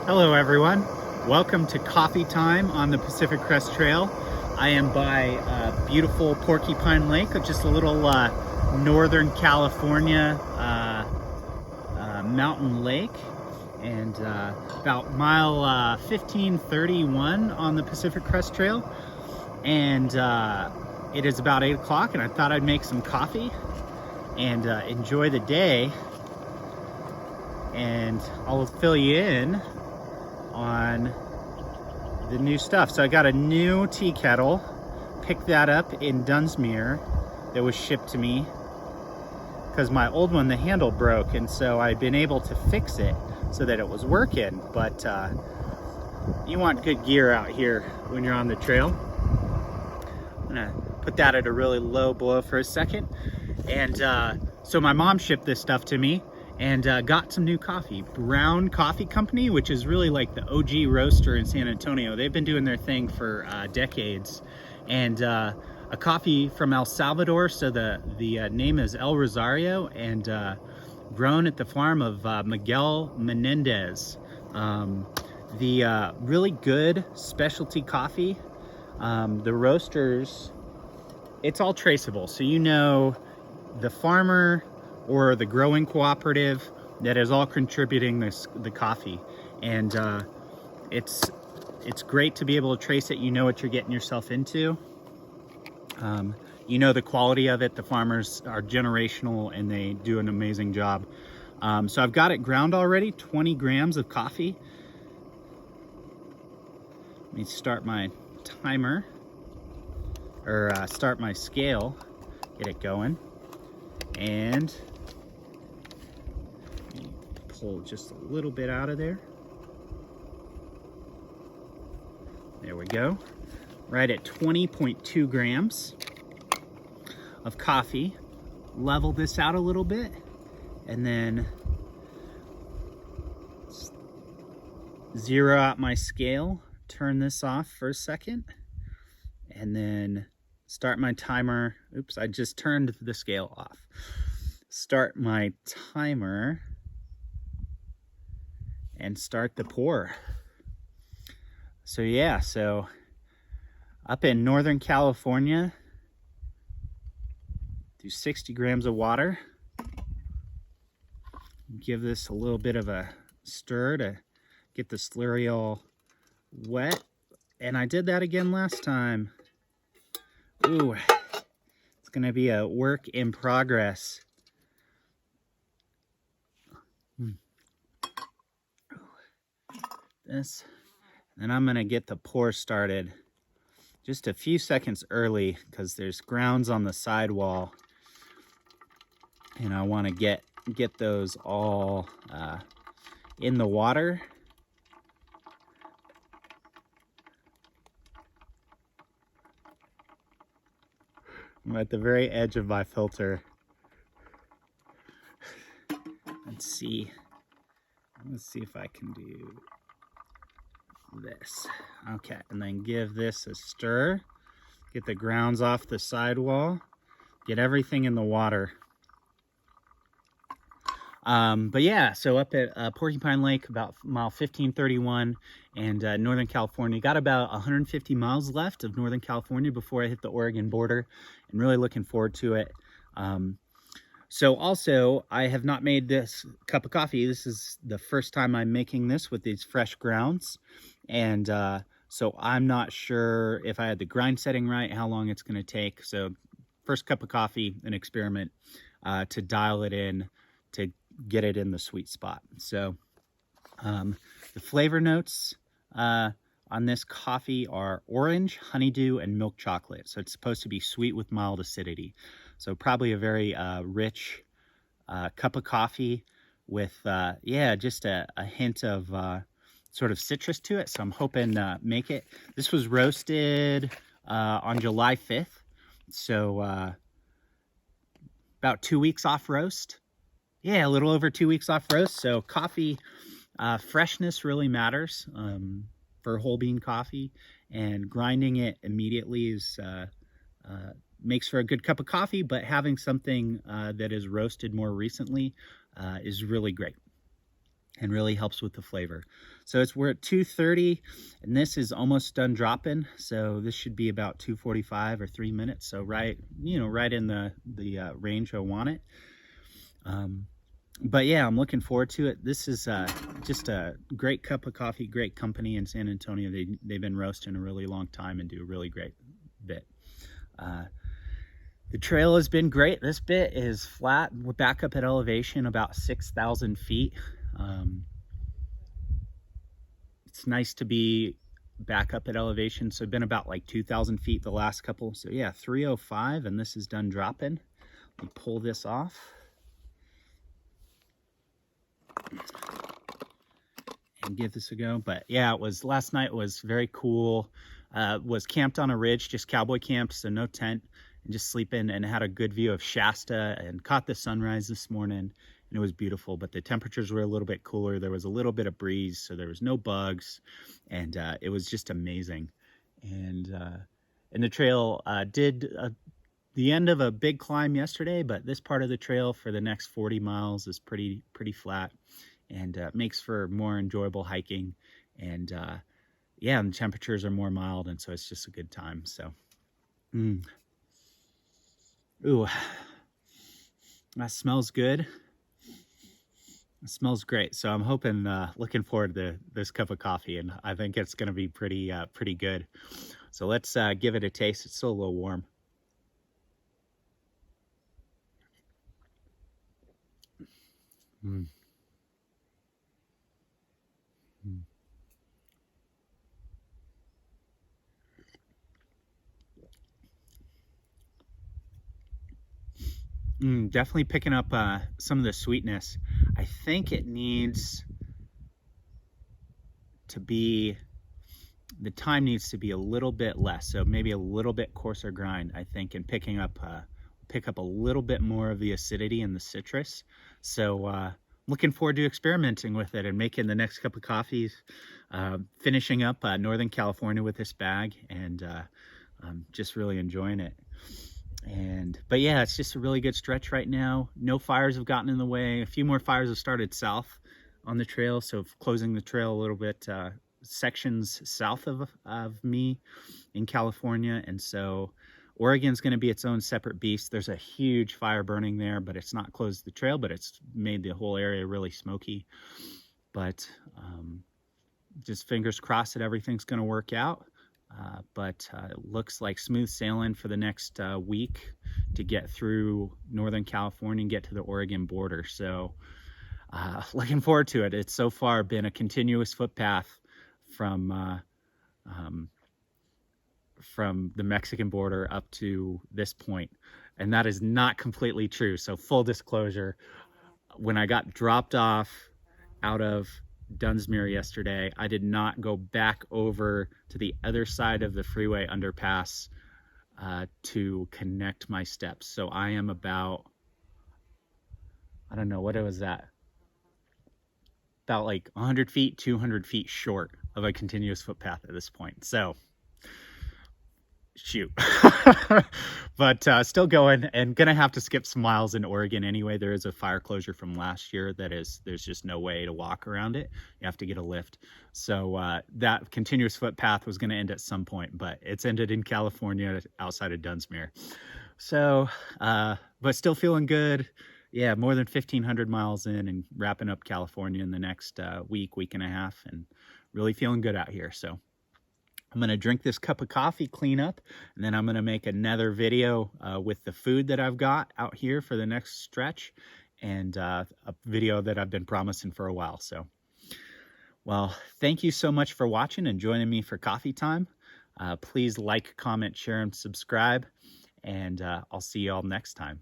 Hello everyone, welcome to coffee time on the Pacific Crest Trail. I am by beautiful Porcupine Lake, just a little Northern California mountain lake, and about mile 1531 on the Pacific Crest Trail. And it is about 8 o'clock, and I thought I'd make some coffee and enjoy the day, and I'll fill you in on the new stuff. So I got a new tea kettle, picked that up in Dunsmuir, that was shipped to me because my old one, the handle broke, and so I'd been able to fix it so that it was working. But you want good gear out here when you're on the trail. I'm gonna put that at a really low blow for a second. And so my mom shipped this stuff to me, and got some new coffee. Brown Coffee Company, which is really like the OG roaster in San Antonio. They've been doing their thing for decades. And a coffee from El Salvador, so the name is El Rosario, and grown at the farm of Miguel Menendez. The really good specialty coffee. The roasters, it's all traceable. So you know the farmer or the growing cooperative that is all contributing the coffee, and it's great to be able to trace it. You know what you're getting yourself into. You know the quality of it. The farmers are generational and they do an amazing job. So I've got it ground already, 20 grams of coffee. Let me start my timer, or start my scale, get it going, and pull just a little bit out of there. There we go. Right at 20.2 grams of coffee. Level this out a little bit, and then zero out my scale. Turn this off for a second, and then start my timer. Oops, I just turned the scale off. Start my timer and start the pour. So yeah, so up in Northern California, do 60 grams of water. Give this a little bit of a stir to get the slurry all wet. And I did that again last time. Ooh, it's gonna be a work in progress. This, and I'm gonna get the pour started just a few seconds early because there's grounds on the sidewall, and I want to get those all in the water. I'm at the very edge of my filter. Let's see if I can do this. Okay, and then give this a stir. Get the grounds off the sidewall. Get everything in the water. But yeah, so up at Porcupine Lake, about mile 1531, and Northern California. Got about 150 miles left of Northern California before I hit the Oregon border, and really looking forward to it. So also, I have not made this cup of coffee. This is the first time I'm making this with these fresh grounds. And so I'm not sure if I had the grind setting right, how long it's going to take. So first cup of coffee, an experiment to dial it in, to get it in the sweet spot. So the flavor notes on this coffee are orange, honeydew, and milk chocolate. So it's supposed to be sweet with mild acidity. So probably a very rich cup of coffee with, yeah, just a hint of sort of citrus to it. So I'm hoping make it. This was roasted on July 5th. So about 2 weeks off roast. Yeah, a little over 2 weeks off roast. So coffee freshness really matters for whole bean coffee, and grinding it immediately is makes for a good cup of coffee, but having something that is roasted more recently is really great. and really helps with the flavor. So we're at 2:30, and this is almost done dropping. So this should be about 2:45 or 3 minutes. So right in the range I want it. But yeah, I'm looking forward to it. This is just a great cup of coffee, great company in San Antonio. They've been roasting a really long time and do a really great bit. The trail has been great. This bit is flat. We're back up at elevation about 6,000 feet. It's nice to be back up at elevation. So I've been about like 2,000 feet the last couple. So yeah, 305, and this is done dropping. Let me pull this off. And give this a go. But yeah, last night was very cool. Was camped on a ridge, just cowboy camped, so no tent, and just sleeping, and had a good view of Shasta and caught the sunrise this morning, and it was beautiful. But the temperatures were a little bit cooler. There was a little bit of breeze, so there was no bugs, and it was just amazing. And the trail did the end of a big climb yesterday, but this part of the trail for the next 40 miles is pretty flat, and makes for more enjoyable hiking. And yeah, and the temperatures are more mild, and so it's just a good time. So ooh, that smells good. It smells great. So I'm hoping, looking forward to this cup of coffee, and I think it's going to be pretty good. So let's give it a taste. It's still a little warm. Definitely picking up some of the sweetness. I think it needs to be, the time needs to be a little bit less, so maybe a little bit coarser grind, I think, and pick up a little bit more of the acidity and the citrus. So looking forward to experimenting with it and making the next cup of coffees, finishing up Northern California with this bag, and I'm just really enjoying it. But yeah, it's just a really good stretch right now. No fires have gotten in the way. A few more fires have started south on the trail, so closing the trail a little bit, sections south of me in California. And so Oregon's going to be its own separate beast. There's a huge fire burning there, but it's not closed the trail, but it's made the whole area really smoky. But just fingers crossed that everything's going to work out. But it looks like smooth sailing for the next week to get through Northern California and get to the Oregon border. So looking forward to it. It's so far been a continuous footpath from the Mexican border up to this point. And that is not completely true. So full disclosure, when I got dropped off out of Dunsmuir yesterday, I did not go back over to the other side of the freeway underpass to connect my steps. So I am about, I don't know, what was that? About like 100 feet, 200 feet short of a continuous footpath at this point. So shoot. But still going, and gonna have to skip some miles in Oregon anyway. There is a fire closure from last year there's just no way to walk around it. You have to get a lift. So that continuous footpath was gonna end at some point, but it's ended in California outside of Dunsmuir. So but still feeling good. Yeah, more than 1,500 miles in, and wrapping up California in the next week and a half, and really feeling good out here. So I'm going to drink this cup of coffee, clean up, and then I'm going to make another video with the food that I've got out here for the next stretch, and a video that I've been promising for a while. So, well, thank you so much for watching and joining me for coffee time. Please like, comment, share, and subscribe, and I'll see you all next time.